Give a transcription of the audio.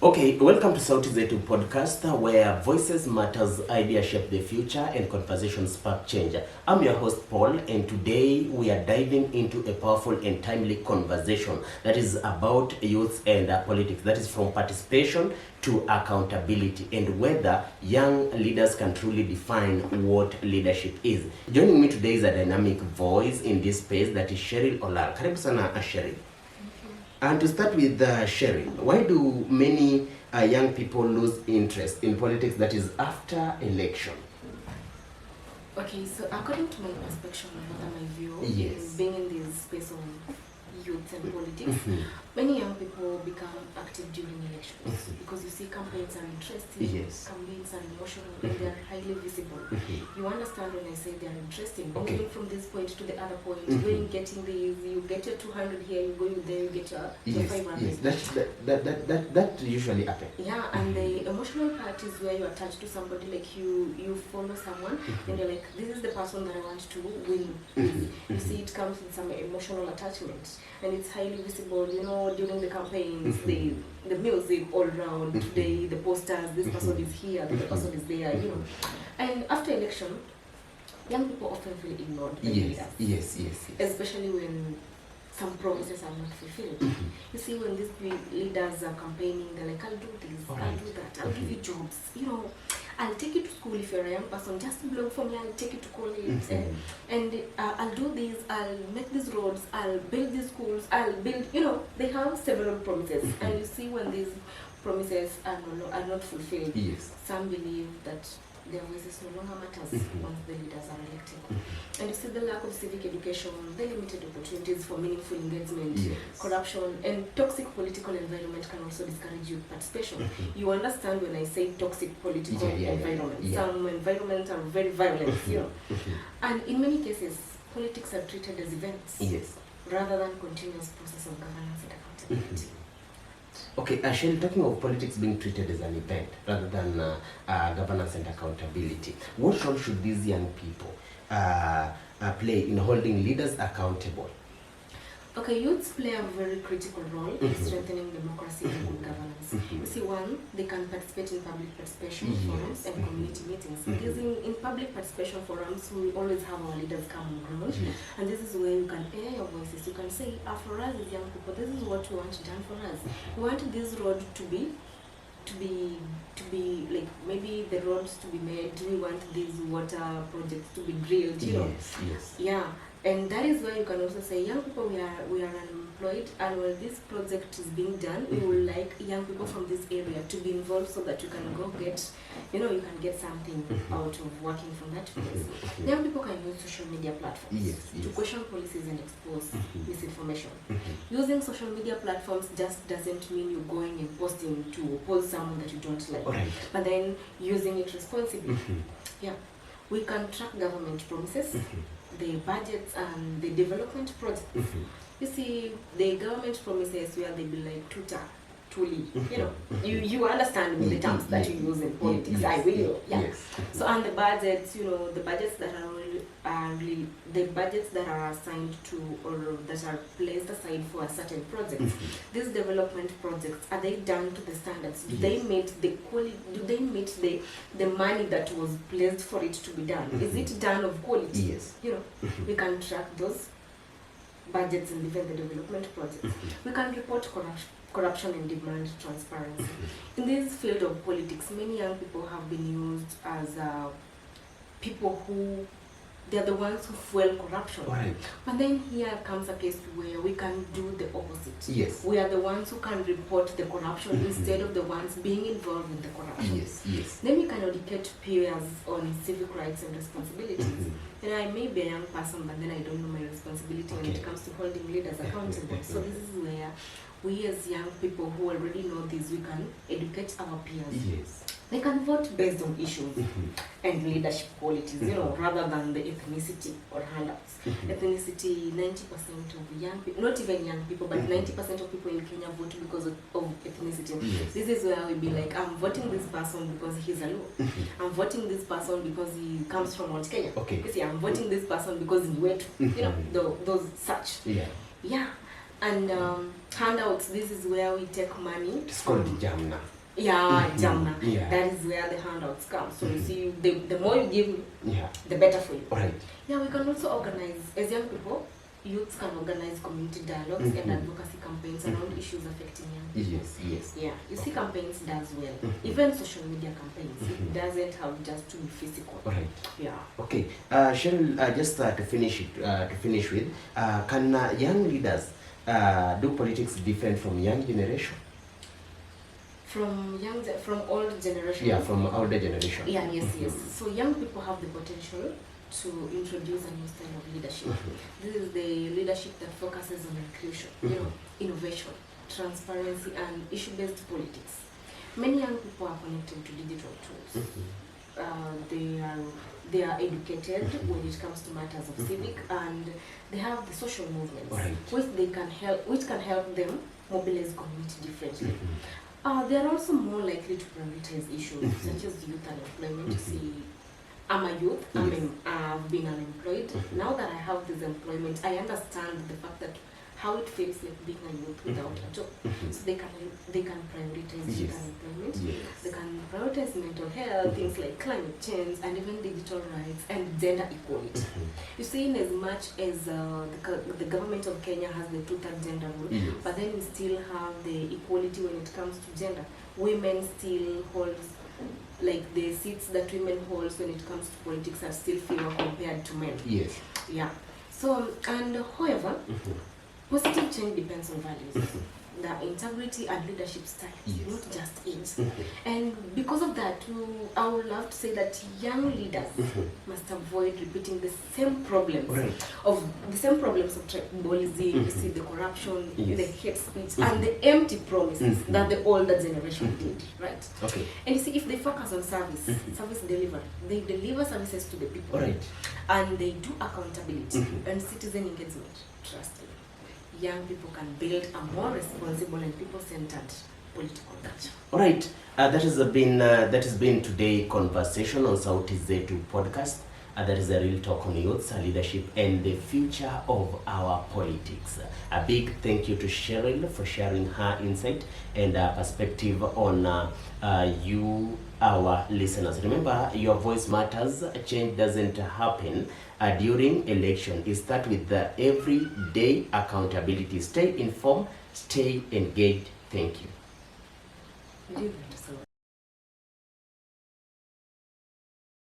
Okay, welcome to Sauti Zetu podcast, where voices matters, ideas shape the future, and conversations spark change. I'm your host Paul, and today we are diving into a powerful and timely conversation that is about youth and politics. That is from participation to accountability, and whether young leaders can truly define what leadership is. Joining me today is a dynamic voice in this space, that is Cheryl Olal. Karibu sana Cheryl. And to start with, Cheryl, why do many young people lose interest in politics, that is after election? Okay, so according to my perspective and my view, Yes. being in this space of youth and politics, many young people become active during elections because you see campaigns are interesting, Yes. campaigns are emotional, and they are highly visible. You understand when I say they are interesting. Okay. Moving from this point to the other point, going getting these, you get your 200 here, you go there, you get your 500. Yes, that usually happens. Yeah, and the emotional part is where you attach to somebody, like you follow someone and you're like, this is the person that I want to win. You see, it comes with some emotional attachment, and it's highly visible, during the campaigns, the music all around, today, the posters, this person is here, the person is there, And after election, young people often feel ignored by leaders. Yes. Especially when some promises are not fulfilled. You see, when these leaders are campaigning, they're like, I'll do this, I'll do that, I'll give you jobs, I'll take you to school if you're a young person, just belong for me, I'll take you to college, and I'll do this, I'll make these roads, I'll build these schools, I'll build, they have several promises. And you see, when these promises are not fulfilled, some believe that their voices no longer matters once the leaders are elected. And you see the lack of civic education, the limited opportunities for meaningful engagement, corruption, and toxic political environment can also discourage youth participation. You understand when I say toxic political environment. Some environments are very violent, And in many cases, politics are treated as events rather than continuous process of governance and accountability. Okay, Cheryl, talking of politics being treated as an event rather than governance and accountability, what role should these young people play in holding leaders accountable? Okay, youths play a very critical role in strengthening democracy and good governance. You see, one, they can participate in public participation forums and community meetings. Because in public participation forums, we always have our leaders come on ground, and this is where you can air your voices. You can say, for us as young people, this is what we want done for us. We want this road to be like, maybe the roads to be made. We want these water projects to be drilled, Yeah. And that is why you can also say, young people, we are unemployed, and when this project is being done, we would like young people from this area to be involved so that you can go get, you can get something out of working from that place. Young people can use social media platforms to question policies and expose misinformation. Using social media platforms just doesn't mean you're going and posting to oppose someone that you don't like, but then using it responsibly. We can track government promises, the budgets and the development projects. You see, the government promises where they be like truly, you understand with the terms that you use in politics. I will, So, and the budgets, the budgets that are the budgets that are assigned to, or that are placed aside for a certain project. These development projects, are they done to the standards? Do they meet the quality? Do they meet the money that was placed for it to be done? Is it done of quality? We can track those budgets and even the development projects. We can report corruption and demand transparency. In this field of politics, many young people have been used as people who, they're the ones who fuel corruption. But then here comes a case where we can do the opposite. We are the ones who can report the corruption instead of the ones being involved in the corruption. Then we can educate peers on civic rights and responsibilities. I may be a young person, but then I don't know my responsibility when it comes to holding leaders accountable. So this is where we as young people who already know this, we can educate our peers. They can vote based on issues and leadership qualities, rather than the ethnicity or handouts. Ethnicity, 90% of young people, not even young people, but 90% of people in Kenya vote because of ethnicity. This is where we be like, I'm voting this person because he's a Luo. I'm voting this person because he comes from Mount Kenya. You see, I'm voting this person because he's Wetu. Those such. And handouts, this is where we take money. It's called Jamna. Yeah, Jamna. Yeah. That is where the handouts come. So you see, the more you give me, Yeah. the better for you. Right. Yeah, we can also organize, as young people, youths can organize community dialogues and advocacy campaigns around issues affecting young people. Yes, yes. Yeah, you see campaigns does well. Even social media campaigns, it doesn't have just to be physical. Right. Yeah. Okay. Cheryl, just to finish with, can young leaders do politics different from young generation? From old generation. Yeah, from older generation. Yeah, yes, yes. So young people have the potential to introduce a new style of leadership. This is the leadership that focuses on inclusion, innovation, transparency, and issue-based politics. Many young people are connected to digital tools. They are educated when it comes to matters of civic, and they have the social movements, which can help them mobilize community differently. They are also more likely to prioritize issues such as youth unemployment. You see, I'm a youth, I've been unemployed. Now that I have this employment, I understand the fact that how it feels like being a youth without a job. So they can prioritize youth unemployment. They can prioritize mental health, things like climate change, and even digital rights and gender equality. You see, in as much as the government of Kenya has the two-third gender rule, but then we still have the equality when it comes to gender. Women still hold, like the seats that women hold when it comes to politics are still fewer compared to men. Yes. Yeah. So, and however, positive change depends on values, the integrity and leadership style, not just age. And because of that, I would love to say that young leaders must avoid repeating the same problems of tribalism, you see, the corruption, the hate speech, and the empty promises that the older generation did, right? Okay. And you see, if they focus on service delivery, they deliver services to the people, and they do accountability and citizen engagement, trust me, young people can build a more responsible and people-centered political culture. All right, that has been today's conversation on Sauti Zetu podcast. That is a real talk on youth, leadership, and the future of our politics. A big thank you to Cheryl for sharing her insight and perspective on you, our listeners. Remember, your voice matters. Change doesn't happen during election. It starts with the everyday accountability. Stay informed, stay engaged. Thank you.